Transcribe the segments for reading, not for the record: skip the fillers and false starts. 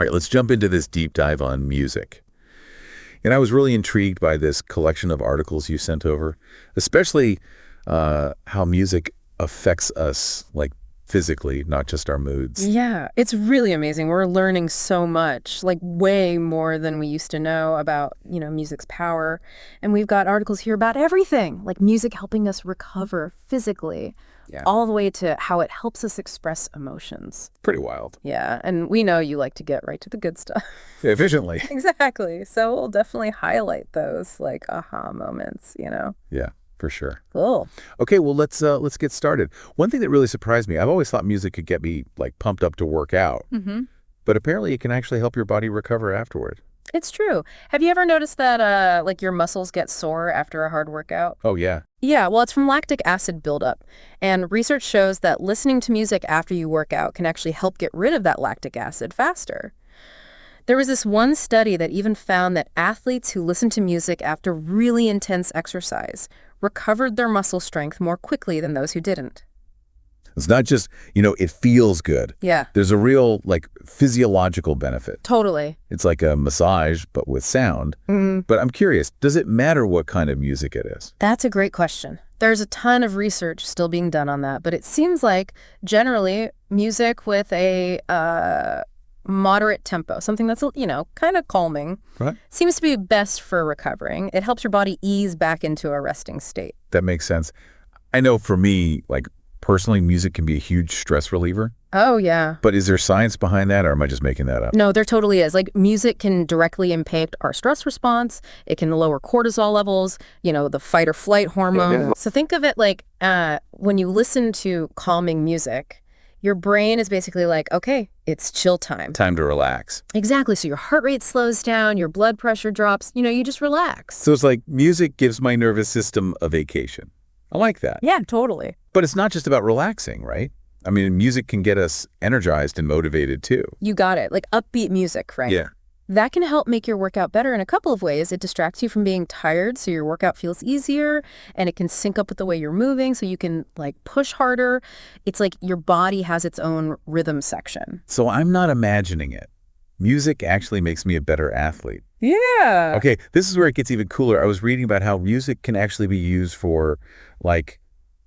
All right, let's jump into this deep dive on music. And I was really intrigued by this collection of articles you sent over, especially how music affects us, like physically, not just our moods. Yeah, it's really amazing. We're learning so much, like way more than we used to know about, music's power. And we've got articles here about everything, like music helping us recover physically, all the way to how it helps us express emotions. Pretty wild. Yeah, and we know you like to get right to the good stuff. Efficiently. Exactly. So we'll definitely highlight those like aha moments, Yeah, for sure. Cool. Okay, well, let's get started. One thing that really surprised me, I've always thought music could get me like pumped up to work out, but apparently it can actually help your body recover afterward. It's true. Have you ever noticed that like your muscles get sore after a hard workout? Oh, yeah. Yeah, well, it's from lactic acid buildup. And research shows that listening to music after you work out can actually help get rid of that lactic acid faster. There was this one study that even found that athletes who listened to music after really intense exercise recovered their muscle strength more quickly than those who didn't. It's not just, it feels good. Yeah. There's a real, like, physiological benefit. Totally. It's like a massage, but with sound. But I'm curious, does it matter what kind of music it is? That's a great question. There's a ton of research still being done on that, but it seems like generally music with a moderate tempo, something that's, kind of calming, Right. seems to be best for recovering. It helps your body ease back into a resting state. That makes sense. I know for me, like, personally, music can be a huge stress reliever. Oh, yeah. But is there science behind that, or am I just making that up? No, there totally is. Like, music can directly impact our stress response. It can lower cortisol levels, the fight or flight hormone. Yeah. So think of it like when you listen to calming music, your brain is basically like, okay, it's chill time. Time to relax. Exactly. So your heart rate slows down, your blood pressure drops, you just relax. So it's like music gives my nervous system a vacation. I like that. Yeah, totally. But it's not just about relaxing, right? I mean, music can get us energized and motivated too. You got it. Like upbeat music, right? Yeah. That can help make your workout better in a couple of ways. It distracts you from being tired, so your workout feels easier, and it can sync up with the way you're moving, so you can like push harder. It's like your body has its own rhythm section. So I'm not imagining it. Music actually makes me a better athlete. Yeah. Okay, this is where it gets even cooler. I was reading about how music can actually be used for, like,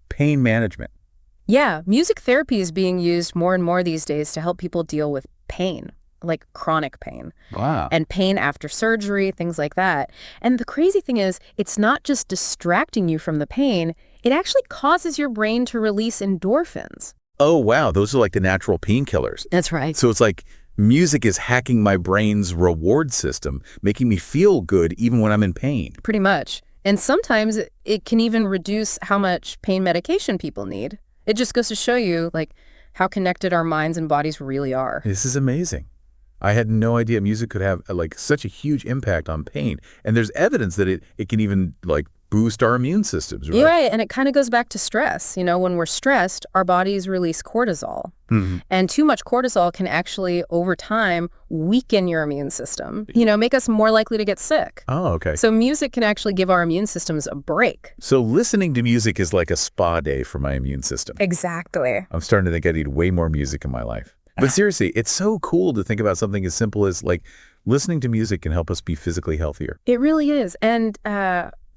pain management. Yeah, music therapy is being used more and more these days to help people deal with pain, like chronic pain. Wow. And pain after surgery, things like that. And the crazy thing is, it's not just distracting you from the pain, it actually causes your brain to release endorphins. Oh, wow, those are like the natural painkillers. That's right. So it's like music is hacking my brain's reward system, making me feel good even when I'm in pain. Pretty much. And sometimes it can even reduce how much pain medication people need. It just goes to show you, like, how connected our minds and bodies really are. This is amazing. I had no idea music could have, like, such a huge impact on pain. And there's evidence that it can even, like, boost our immune systems, right? You're right, and it kind of goes back to stress. When we're stressed, our bodies release cortisol. And too much cortisol can actually, over time, weaken your immune system, make us more likely to get sick. Oh, okay. So music can actually give our immune systems a break. So listening to music is like a spa day for my immune system. Exactly. I'm starting to think I need way more music in my life. But seriously, it's so cool to think about something as simple as, like, listening to music can help us be physically healthier. It really is. And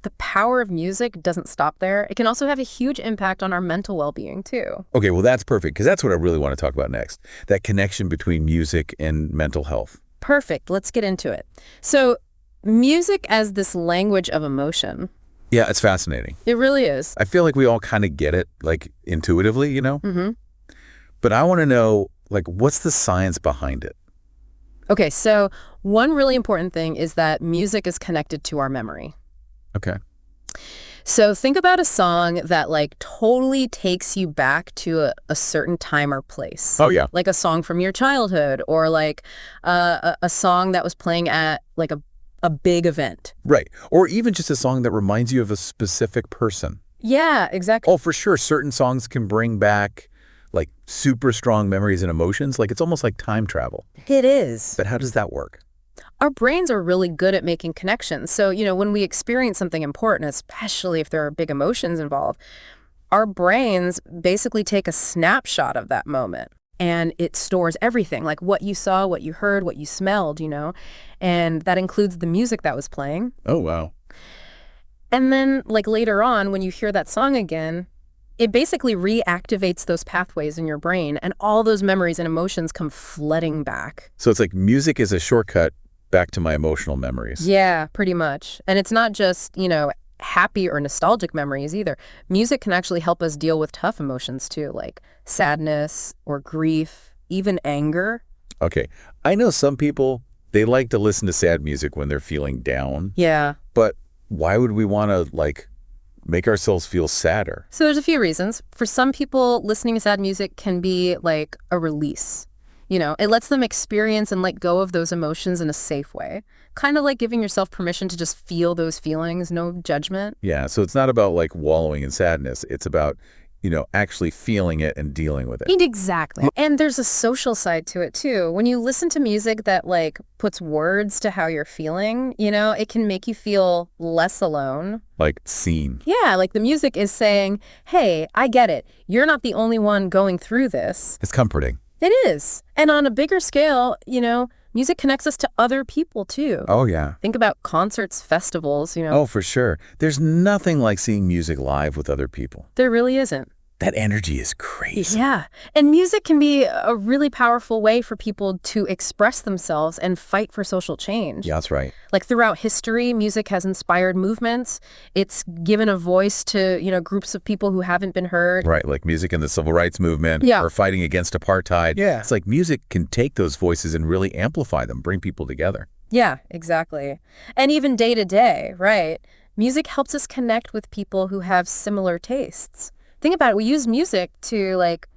the power of music doesn't stop there. It can also have a huge impact on our mental well-being, too. Okay, well, that's perfect, because that's what I really want to talk about next, that connection between music and mental health. Perfect. Let's get into it. So music as this language of emotion. Yeah, it's fascinating. It really is. I feel like we all kind of get it, like, intuitively, But I want to know, like, what's the science behind it? Okay, so one really important thing is that music is connected to our memory. Okay. So think about a song that like totally takes you back to a certain time or place. Oh, yeah. Like a song from your childhood, or like a song that was playing at like a big event. Right. Or even just a song that reminds you of a specific person. Yeah, exactly. Oh, for sure. Certain songs can bring back, like, super strong memories and emotions. Like, it's almost like time travel. It is. But how does that work? Our brains are really good at making connections. So, when we experience something important, especially if there are big emotions involved, our brains basically take a snapshot of that moment. and it stores everything, like what you saw, what you heard, what you smelled, and that includes the music that was playing. Oh, wow. And then, like, later on, when you hear that song again, it basically reactivates those pathways in your brain, and all those memories and emotions come flooding back. So it's like music is a shortcut back to my emotional memories. Yeah, pretty much. And it's not just, happy or nostalgic memories either. Music can actually help us deal with tough emotions too, like sadness or grief, even anger. Okay. I know some people, they like to listen to sad music when they're feeling down. Yeah. But why would we want to, like, make ourselves feel sadder? So there's a few reasons. For some people, listening to sad music can be like a release. It lets them experience and let go of those emotions in a safe way. Kind of like giving yourself permission to just feel those feelings, no judgment. Yeah, so it's not about, like, wallowing in sadness. It's about, actually feeling it and dealing with it. Exactly. And there's a social side to it too. When you listen to music that, like, puts words to how you're feeling, it can make you feel less alone. Like, seen. Yeah, like the music is saying, hey, I get it. You're not the only one going through this. It's comforting. It is. And on a bigger scale, music connects us to other people too. Oh, yeah. Think about concerts, festivals, Oh, for sure. There's nothing like seeing music live with other people. There really isn't. That energy is crazy. Yeah. And music can be a really powerful way for people to express themselves and fight for social change. Yeah, that's right. Like throughout history, music has inspired movements. It's given a voice to, groups of people who haven't been heard. Right, like music in the civil rights movement or fighting against apartheid. Yeah. It's like music can take those voices and really amplify them, bring people together. Yeah, exactly. And even day to day, right? Music helps us connect with people who have similar tastes. Think about it. We use music to, like,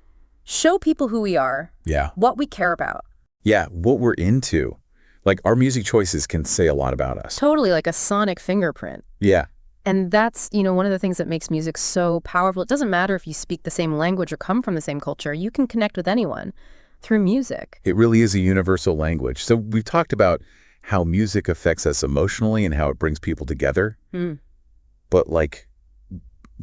show people who we are. Yeah. What we care about. Yeah, what we're into. Like, our music choices can say a lot about us. Totally, like a sonic fingerprint. Yeah. And that's, one of the things that makes music so powerful. It doesn't matter if you speak the same language or come from the same culture. You can connect with anyone through music. It really is a universal language. So we've talked about how music affects us emotionally and how it brings people together. But, like,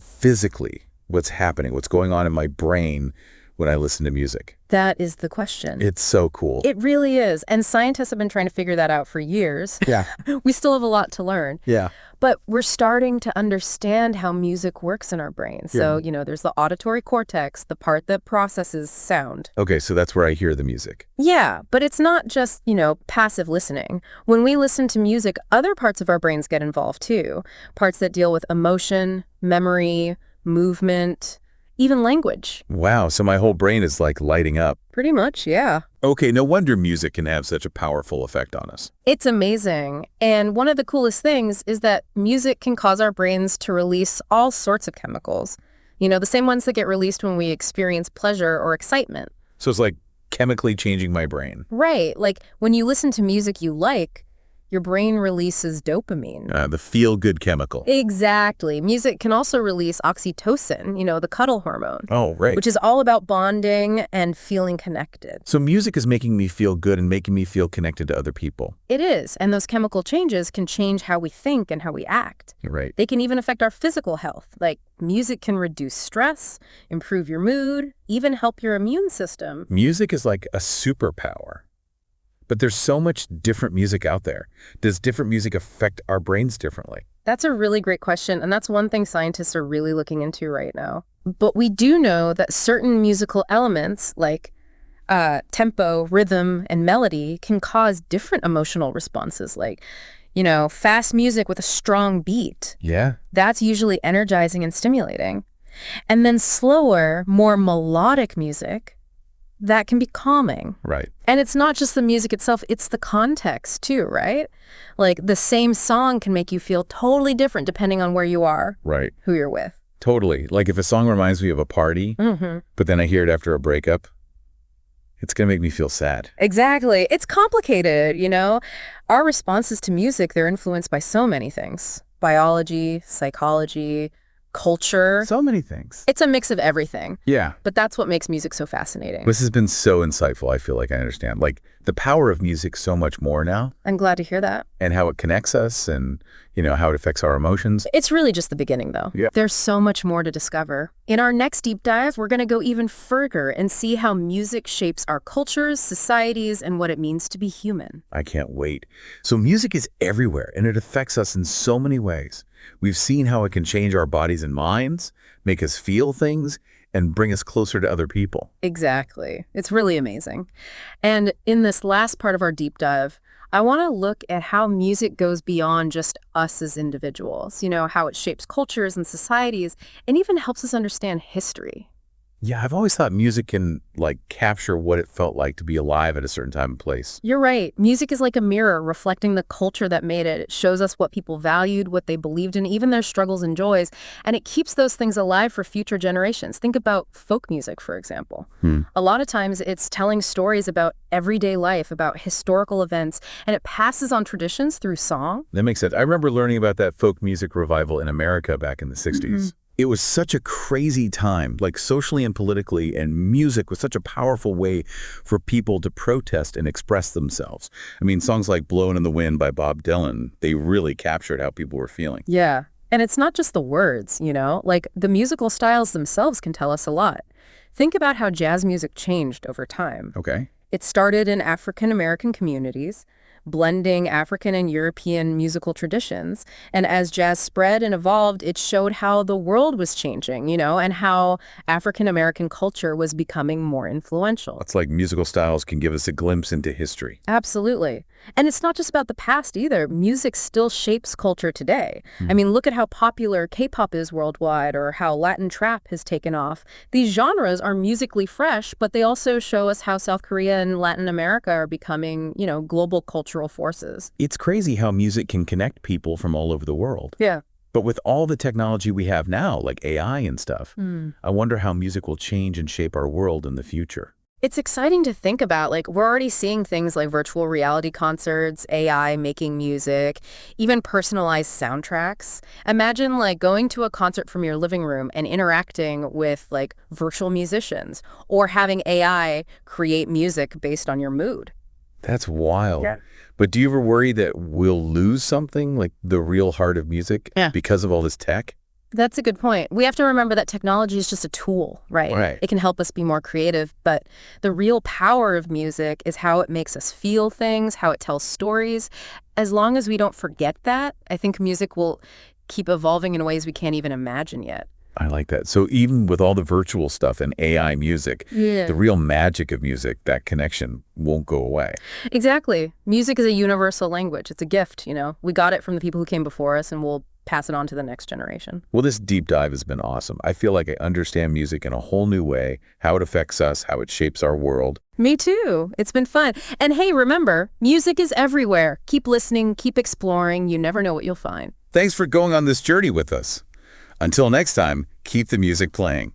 physically, what's happening, what's going on in my brain when I listen to music? That is the question. It's so cool. It really is. And scientists have been trying to figure that out for years. Yeah. We still have a lot to learn. Yeah. But we're starting to understand how music works in our brain. So, there's the auditory cortex, the part that processes sound. Okay, so that's where I hear the music. Yeah, but it's not just, passive listening. When we listen to music, other parts of our brains get involved too. Parts that deal with emotion, memory, movement, even language. Wow, so my whole brain is, like, lighting up. Pretty much, yeah. Okay, no wonder music can have such a powerful effect on us. It's amazing. And one of the coolest things is that music can cause our brains to release all sorts of chemicals. The same ones that get released when we experience pleasure or excitement. So it's like chemically changing my brain. Right. Like when you listen to music you like, your brain releases dopamine. The feel-good chemical. Exactly. Music can also release oxytocin, the cuddle hormone. Oh, right. Which is all about bonding and feeling connected. So music is making me feel good and making me feel connected to other people. It is. And those chemical changes can change how we think and how we act. You're right. They can even affect our physical health. Like music can reduce stress, improve your mood, even help your immune system. Music is like a superpower. But there's so much different music out there. Does different music affect our brains differently? That's a really great question, and that's one thing scientists are really looking into right now. But we do know that certain musical elements, like tempo, rhythm, and melody, can cause different emotional responses. Like, fast music with a strong beat. Yeah. That's usually energizing and stimulating. And then slower, more melodic music, that can be calming. Right. And it's not just the music itself, it's the context too, right? Like the same song can make you feel totally different depending on where you are, Right. who you're with. Totally. Like if a song reminds me of a party, but then I hear it after a breakup, it's going to make me feel sad. Exactly. It's complicated, Our responses to music, they're influenced by so many things. Biology, psychology, culture. So many things. It's a mix of everything. Yeah. But that's what makes music so fascinating. This has been so insightful. I feel like I understand. Like the power of music so much more now, I'm glad to hear that. and how it connects us, and how it affects our emotions. It's really just the beginning, though. Yeah. There's so much more to discover. In our next deep dive, we're going to go even further and see how music shapes our cultures, societies, and what it means to be human. I can't wait. So music is everywhere, and it affects us in so many ways. We've seen how it can change our bodies and minds, make us feel things, and bring us closer to other people. Exactly. It's really amazing. And in this last part of our deep dive, I want to look at how music goes beyond just us as individuals, how it shapes cultures and societies, and even helps us understand history. Yeah, I've always thought music can, capture what it felt like to be alive at a certain time and place. You're right. Music is like a mirror reflecting the culture that made it. It shows us what people valued, what they believed in, even their struggles and joys, and it keeps those things alive for future generations. Think about folk music, for example. A lot of times it's telling stories about everyday life, about historical events, and it passes on traditions through song. That makes sense. I remember learning about that folk music revival in America back in the 60s. It was such a crazy time, socially and politically, and music was such a powerful way for people to protest and express themselves. I mean, songs like Blowin' in the Wind by Bob Dylan, they really captured how people were feeling. Yeah. And it's not just the words, the musical styles themselves can tell us a lot. Think about how jazz music changed over time. Okay. It started in African American communities, blending African and European musical traditions. And as jazz spread and evolved, it showed how the world was changing, and how African American culture was becoming more influential. It's like musical styles can give us a glimpse into history. Absolutely. And it's not just about the past either. Music still shapes culture today. I mean, look at how popular K-pop is worldwide, or how Latin trap has taken off. These genres are musically fresh, but they also show us how South Korea and Latin America are becoming, global cultural forces. It's crazy how music can connect people from all over the world. Yeah. But with all the technology we have now, like AI and stuff, I wonder how music will change and shape our world in the future. It's exciting to think about. We're already seeing things like virtual reality concerts, AI making music, even personalized soundtracks. Imagine going to a concert from your living room and interacting with virtual musicians, or having AI create music based on your mood. That's wild. Yeah. But do you ever worry that we'll lose something, like the real heart of music, because of all this tech? That's a good point. We have to remember that technology is just a tool, right? Right. It can help us be more creative, but the real power of music is how it makes us feel things, how it tells stories. As long as we don't forget that, I think music will keep evolving in ways we can't even imagine yet. I like that. So even with all the virtual stuff and AI music, the real magic of music, that connection won't go away. Exactly. Music is a universal language. It's a gift, We got it from the people who came before us, and we'll pass it on to the next generation. Well, this deep dive has been awesome. I feel like I understand music in a whole new way, how it affects us, how it shapes our world. Me too. It's been fun. And hey, remember, music is everywhere. Keep listening, keep exploring. You never know what you'll find. Thanks for going on this journey with us. Until next time, keep the music playing.